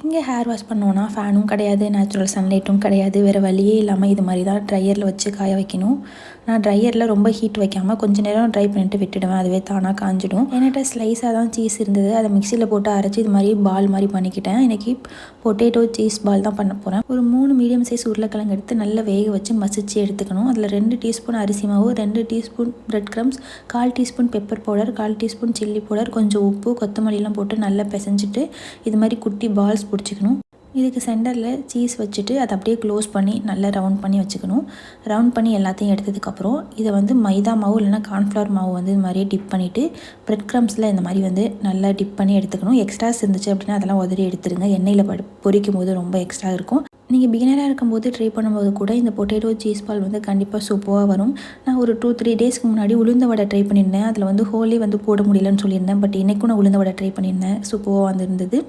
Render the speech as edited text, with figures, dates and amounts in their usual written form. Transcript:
இங்கே hair wash பண்ணோன்னா ஃபேனும் கிடையாது, நேச்சுரல் சன்லைட்டும் கிடையாது. வேறு வழியே இல்லாமல் இது மாதிரி தான் ட்ரையரில் வச்சு காய வைக்கணும். நான் ட்ரையரில் ரொம்ப ஹீட் வைக்காமல் கொஞ்சம் நேரம் ட்ரை பண்ணிட்டு விட்டுடுவேன். அதுவே தானாக காஞ்சிடும். என்கிட்ட ஸ்லைஸாக தான் சீஸ் இருந்தது. அதை மிக்சியில் போட்டு அரைச்சி இது மாதிரி பால் மாதிரி பண்ணிக்கிட்டேன். இன்றைக்கி பொட்டேட்டோ சீஸ் பால் தான் பண்ண போகிறேன். ஒரு 3 மீடியம் சைஸ் உருளைக்கிழங்கு எடுத்து நல்லா வேக வச்சு மசிச்சு எடுத்துக்கணும். அதில் 2 டீஸ்பூன் அரிசி மாவு, 2 teaspoon bread crumbs, 1/4 teaspoon pepper powder, 1/4 teaspoon chilli powder, கொஞ்சம் உப்பு, கொத்தமல்லிலாம் போட்டு நல்லா பிசைஞ்சிட்டு இது மாதிரி குட்டி பால்ஸ் பிடிச்சிக்கணும். இதுக்கு சென்டரில் சீஸ் வச்சுட்டு அதை அப்படியே க்ளோஸ் பண்ணி நல்லா ரவுண்ட் பண்ணி வச்சுக்கணும். ரவுண்ட் பண்ணி எல்லாத்தையும் எடுத்ததுக்கப்புறம் இதை வந்து மைதா மாவு இல்லைனா கார்ன்ஃப்ளவர் மாவு வந்து இது மாதிரியே டிப் பண்ணிவிட்டு பிரெட் க்ரம்ஸில் இந்த மாதிரி வந்து நல்லா டிப் பண்ணி எடுத்துக்கணும். எக்ஸ்ட்ராஸ் இருந்துச்சு அப்படின்னா அதெல்லாம் உதறி எடுத்துருங்க. எண்ணெயில் பொரிக்கும் போது ரொம்ப எக்ஸ்ட்ரா இருக்கும். நீங்கள் பிகினராக இருக்கும்போது ட்ரை பண்ணும்போது கூட இந்த பொட்டேட்டோ சீஸ் பால் வந்து கண்டிப்பாக சூப்பராக வரும். நான் ஒரு 2-3 டேஸ்க்கு முன்னாடி உளுந்த வடை ட்ரை பண்ணியிருந்தேன். அதில் வந்து ஹோலி வந்து போட முடியலன்னு சொல்லியிருந்தேன். பட் இன்றைக்கும் நான் உளுந்த வடை ட்ரை பண்ணியிருந்தேன். சூப்பராக வந்துருந்தது.